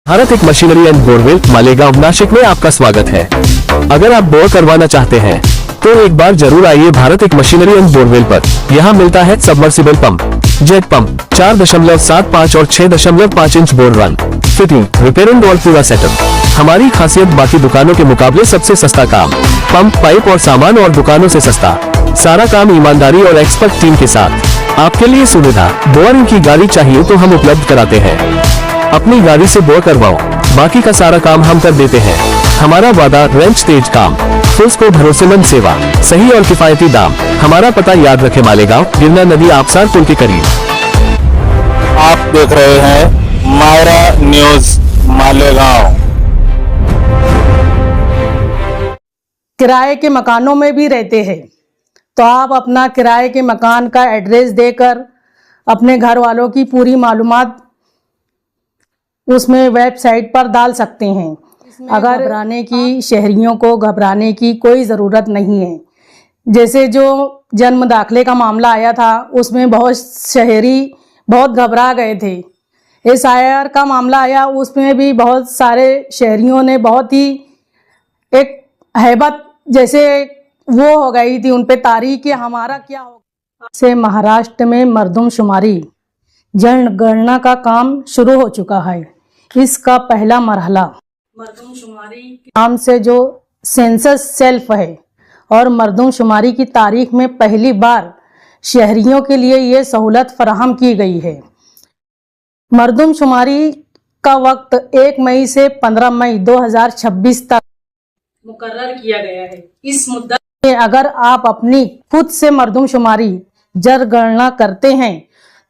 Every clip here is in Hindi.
भारत एक machinery and borewell Malegaon Nashik में आपका स्वागत है। अगर आप बोर करवाना चाहते हैं तो एक बार जरूर आइए भारत एक मशीनरी एंड बोरवेल पर। यहाँ मिलता है सबमर्सिबल पंप, जेट पंप, 4.75 और 6.5 inch bore run, fitting, repairing और पूरा सेटअप। हमारी खासियत बाकी दुकानों के मुकाबले सबसे सस्ता काम, पंप, पाइप और सामान और दुकानों से सस्ता। सारा काम ईमानदारी और एक्सपर्ट टीम के साथ। आपके लिए सुविधा, बोरिंग की गाड़ी चाहिए तो हम उपलब्ध कराते हैं। अपनी गाड़ी से बोर करवाओ, बाकी का सारा काम हम कर देते हैं। हमारा वादा, रेंज तेज काम, फुल्स को भरोसेमंद सेवा, सही और किफायती दाम। हमारा पता याद रखे, मालेगांव, गिरना नदी, आबसार पुल के करीब। आप देख रहे हैं मायरा न्यूज मालेगांव। किराए के मकानों में भी रहते हैं तो आप अपना किराए के मकान का एड्रेस देकर अपने घर वालों की पूरी मालूमात उसमें वेबसाइट पर डाल सकते हैं। अगर घबराने की, शहरियों को घबराने की कोई ज़रूरत नहीं है। जैसे जो जन्म दाखिले का मामला आया था उसमें बहुत शहरी बहुत घबरा गए थे। SIR का मामला आया, उसमें भी बहुत सारे शहरियों ने बहुत ही एक हैबत जैसे वो हो गई थी उन पे तारीख कि हमारा क्या होगा। से महाराष्ट्र में मर्दमशुमारी जनगणना का काम शुरू हो चुका है। इसका पहला मरहला मर्दमशुमारी नाम से जो सेंसस सेल्फ है और मर्दमशुमारी की तारीख में पहली बार शहरियों के लिए ये सहूलत फराहम की गई है। मर्दमशुमारी का वक्त 1 मई से 15 मई 2026 तक मुकर्रर किया गया है। इस मुद्दत में अगर आप अपनी खुद से मर्दमशुमारी जनगणना करते हैं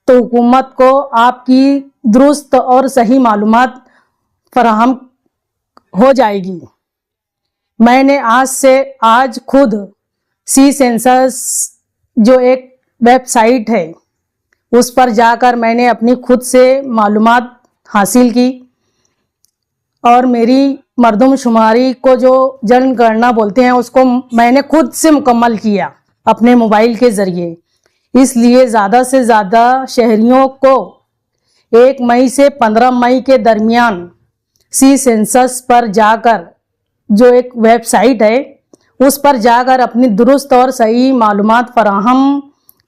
तो हुकूमत को आपकी दुरुस्त और सही मालूमात फराहम हो जाएगी। मैंने आज खुद सी सेंसस जो एक वेबसाइट है उस पर जाकर मैंने अपनी खुद से मालूमात हासिल की और मेरी मर्दमशुमारी को जो जनगणना बोलते हैं उसको मैंने खुद से मुकम्मल किया अपने मोबाइल के ज़रिए। इसलिए ज़्यादा से ज़्यादा शहरियों को 1 मई से 15 मई के दरमियान सी सेंसस पर जाकर जो एक वेबसाइट है उस पर जाकर अपनी दुरुस्त और सही मालूमात फराहम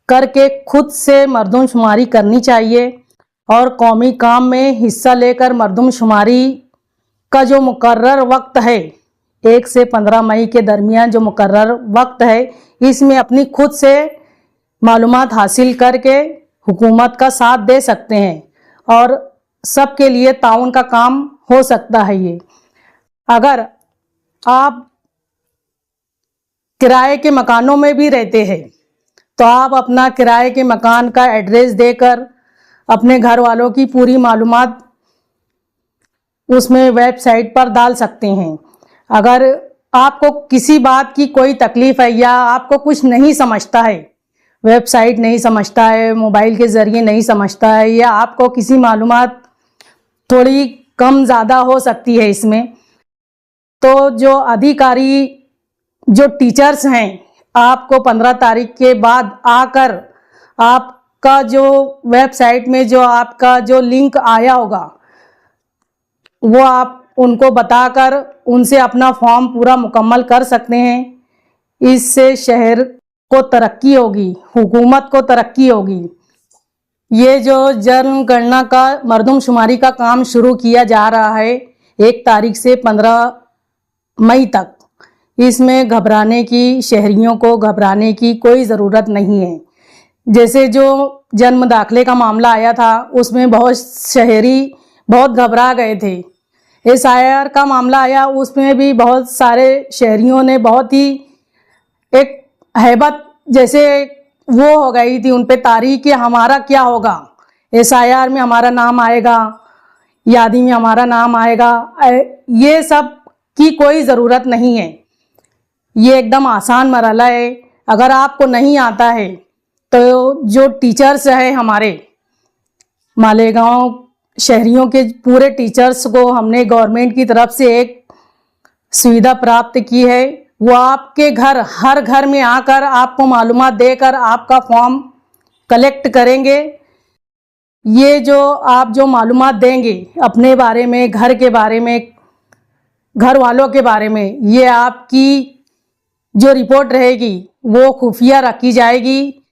करके खुद से मर्दमशुमारी करनी चाहिए। और कौमी काम में हिस्सा लेकर मर्दमशुमारी का जो मुकर्रर वक्त है 1 से 15 मई के दरमियान जो मुकर्रर वक्त है इसमें अपनी खुद से मालूमात हासिल करके हुकूमत का साथ दे सकते हैं और सबके लिए ताउन का काम हो सकता है। ये अगर आप किराए के मकानों में भी रहते हैं तो आप अपना किराए के मकान का एड्रेस देकर अपने घर वालों की पूरी मालूमात उसमें वेबसाइट पर डाल सकते हैं। अगर आपको किसी बात की कोई तकलीफ है या आपको कुछ नहीं समझता है, वेबसाइट नहीं समझता है, मोबाइल के ज़रिए नहीं समझता है या आपको किसी मालूमात थोड़ी कम ज़्यादा हो सकती है इसमें, तो जो अधिकारी जो टीचर्स हैं आपको 15 तारीख के बाद आकर आपका जो वेबसाइट में जो आपका जो लिंक आया होगा वो आप उनको बताकर उनसे अपना फॉर्म पूरा मुकम्मल कर सकते हैं। इससे शहर को तरक्की होगी, हुकूमत को तरक्की होगी। ये जो जनगणना का मर्दमशुमारी का काम शुरू किया जा रहा है 1 तारीख से 15 मई तक, इसमें घबराने की, शहरियों को घबराने की कोई ज़रूरत नहीं है। जैसे जो जन्म दाखिले का मामला आया था उसमें बहुत शहरी बहुत घबरा गए थे। SIR का मामला आया, उसमें भी बहुत सारे शहरियों ने बहुत ही एक हैबत जैसे वो हो गई थी उन पे तारीख कि हमारा क्या होगा, SIR में हमारा नाम आएगा, यादी में हमारा नाम आएगा। ये सब की कोई ज़रूरत नहीं है। ये एकदम आसान मरहला है। अगर आपको नहीं आता है तो जो टीचर्स हैं हमारे मालेगांव शहरियों के पूरे टीचर्स को हमने गवर्नमेंट की तरफ से एक सुविधा प्राप्त की है। वो आपके घर, हर घर में आकर आपको मालूमात देकर आपका फॉर्म कलेक्ट करेंगे ये जो आप जो मालूमात देंगे अपने बारे में, घर के बारे में, घर वालों के बारे में, ये आपकी जो रिपोर्ट रहेगी वो खुफिया रखी जाएगी।